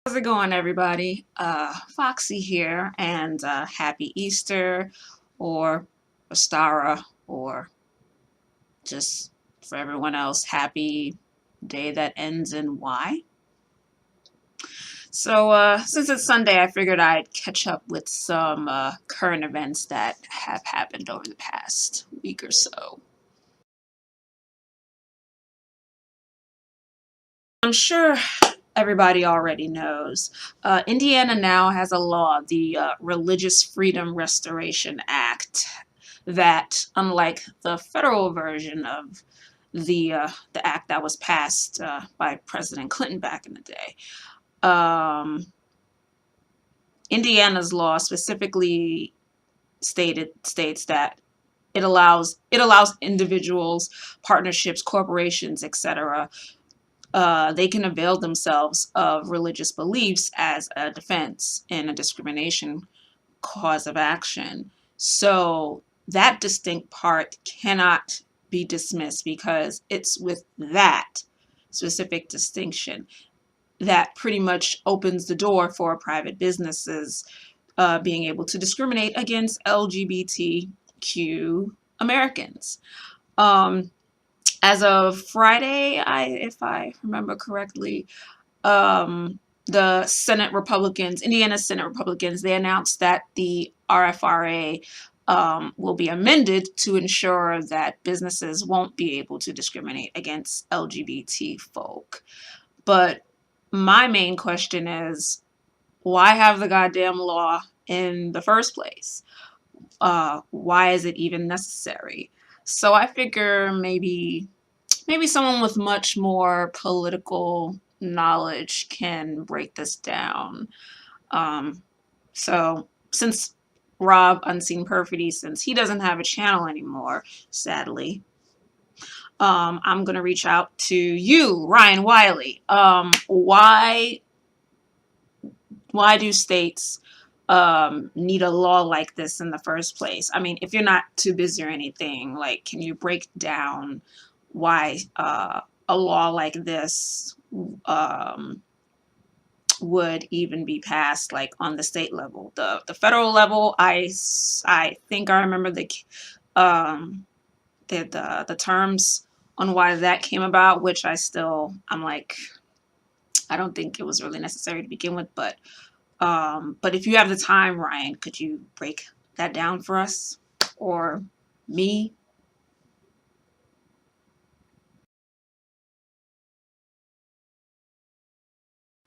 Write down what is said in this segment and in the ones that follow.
How's it going, everybody? Foxy here, and happy Easter, or Ostara, or just for everyone else, happy day that ends in Y. So, since it's Sunday, I figured I'd catch up with some current events that have happened over the past week or so. I'm sure everybody already knows. Indiana now has a law, the Religious Freedom Restoration Act, that, unlike the federal version of the act that was passed by President Clinton back in the day, Indiana's law specifically states that it allows individuals, partnerships, corporations, etc. They can avail themselves of religious beliefs as a defense in a discrimination cause of action. So that distinct part cannot be dismissed because it's with that specific distinction that pretty much opens the door for private businesses being able to discriminate against LGBTQ Americans. Um, as of Friday, if I remember correctly, the Senate Republicans, Indiana Senate Republicans, they announced that the RFRA will be amended to ensure that businesses won't be able to discriminate against LGBT folk. But my main question is, why have the goddamn law in the first place? Why is it even necessary? So I figure maybe someone with much more political knowledge can break this down. Um, so since Rob Unseen Perfidy, since he doesn't have a channel anymore, sadly, I'm gonna reach out to you, Ryan Wiley. Why do states need a law like this in the first place? I mean, if you're not too busy or anything, like, can you break down why a law like this um, would even be passed, like on the state level? The federal level, I think I remember um, the terms on why that came about, which I'm like, I don't think it was really necessary to begin with, but if you have the time, Ryan, could you break that down for us? Or me?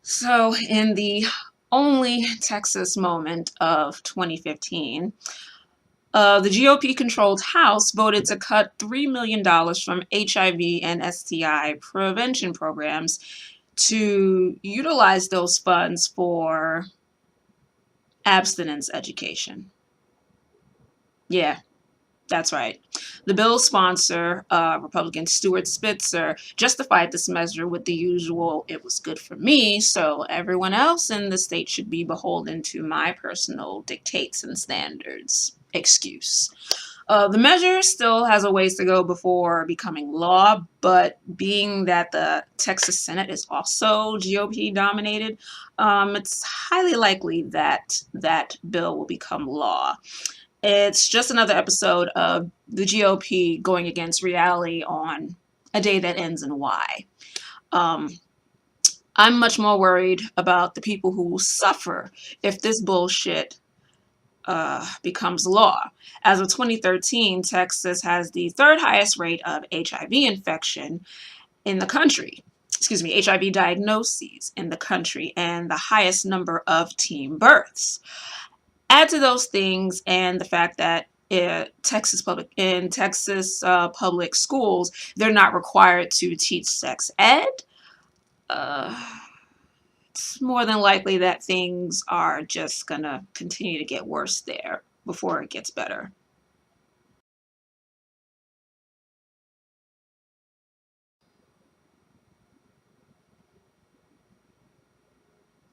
So, in the only Texas moment of 2015, the GOP controlled House voted to cut $3 million from HIV and STI prevention programs to utilize those funds for abstinence education. Yeah, that's right. The bill's sponsor, Republican Stuart Spitzer, justified this measure with the usual, "it was good for me, so everyone else in the state should be beholden to my personal dictates and standards" excuse. The measure still has a ways to go before becoming law, but being that the Texas Senate is also GOP dominated, it's highly likely that that bill will become law. It's just another episode of the GOP going against reality on a day that ends in Y. Um, I'm much more worried about the people who will suffer if this bullshit becomes law. As of 2013, Texas has the third highest rate of HIV infection in the country. Excuse me, HIV diagnoses in the country, and the highest number of teen births. Add to those things and the fact that Texas public schools, they're not required to teach sex ed. Uh, it's more than likely that things are just gonna continue to get worse there before it gets better.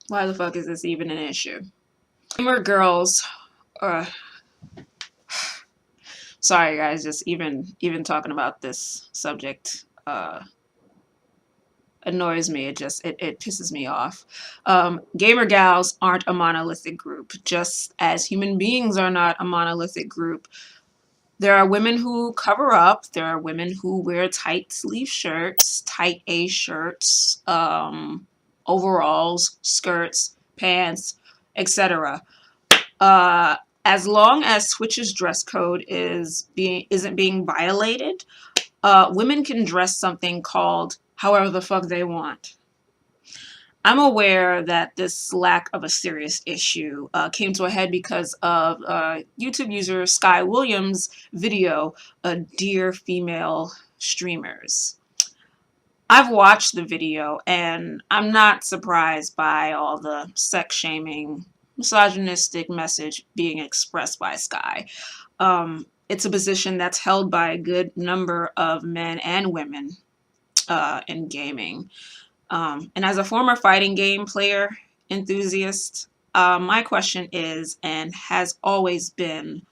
Why the fuck is this even an issue? Gamer girls, uh, sorry guys, just even talking about this subject annoys me. It pisses me off. Gamer gals aren't a monolithic group, just as human beings are not a monolithic group. There are women who cover up. There are women who wear tight sleeve shirts, tight A shirts, overalls, skirts, pants, etc. As long as Twitch's dress code isn't being violated, women can dress something called however the fuck they want. I'm aware that this lack of a serious issue came to a head because of YouTube user Sky Williams' video, Dear Female Streamers. I've watched the video and I'm not surprised by all the sex shaming, misogynistic message being expressed by Sky. It's a position that's held by a good number of men and women in gaming. And as a former fighting game player enthusiast, my question is, and has always been,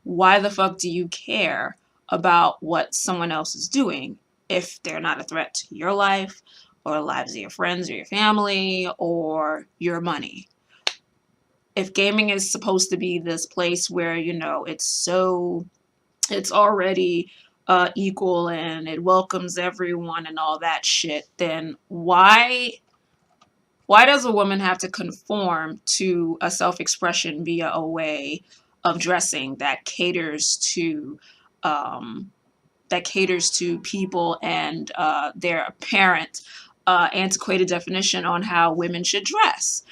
why the fuck do you care about what someone else is doing if they're not a threat to your life or the lives of your friends or your family or your money? If gaming is supposed to be this place where, you know, it's already equal and it welcomes everyone and all that shit, then why does a woman have to conform to a self-expression via a way of dressing that caters to people and their apparent antiquated definition on how women should dress?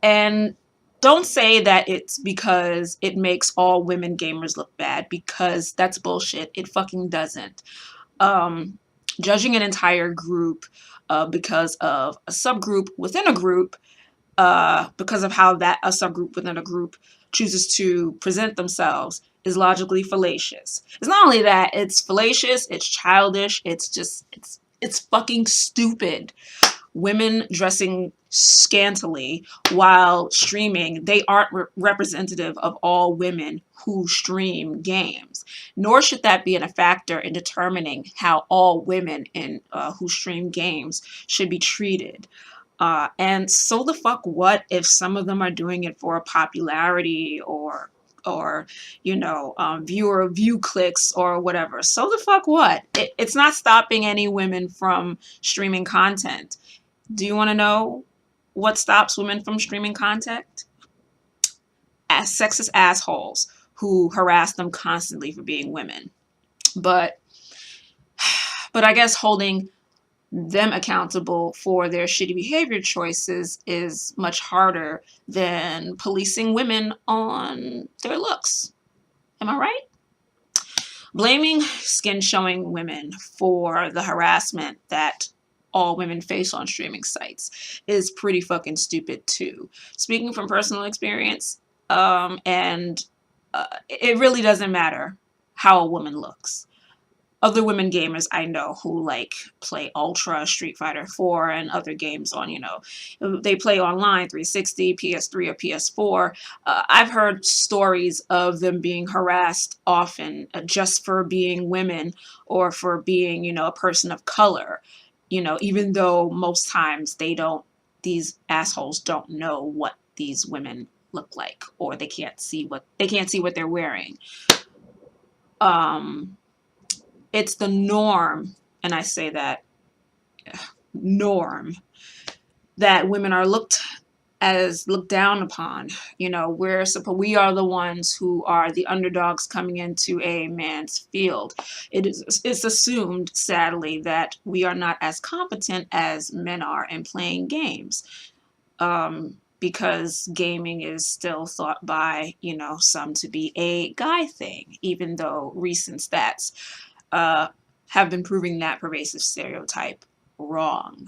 And don't say that it's because it makes all women gamers look bad, because that's bullshit. It fucking doesn't. Judging an entire group because of a subgroup within a group, because of how that a subgroup within a group chooses to present themselves, is logically fallacious. It's not only that, it's fallacious, it's childish, it's fucking stupid. Women dressing scantily while streaming, they aren't representative of all women who stream games. Nor should that be a factor in determining how all women who stream games should be treated. And so the fuck what if some of them are doing it for popularity or view clicks or whatever? So the fuck what? It's not stopping any women from streaming content. Do you want to know what stops women from streaming content? As sexist assholes who harass them constantly for being women. But I guess holding them accountable for their shitty behavior choices is much harder than policing women on their looks. Am I right? Blaming skin-showing women for the harassment that all women face on streaming sites is pretty fucking stupid too. Speaking from personal experience, it really doesn't matter how a woman looks. Other women gamers I know who play Ultra, Street Fighter 4, and other games on, they play online, 360, PS3, or PS4. I've heard stories of them being harassed often just for being women or for being, a person of color. Even though most times these assholes don't know what these women look like, or they can't see what they're wearing. It's the norm, and I say that norm, that women are looked down upon. We are the ones who are the underdogs coming into a man's field. It's assumed, sadly, that we are not as competent as men are in playing games, because gaming is still thought by some to be a guy thing, even though recent stats have been proving that pervasive stereotype wrong.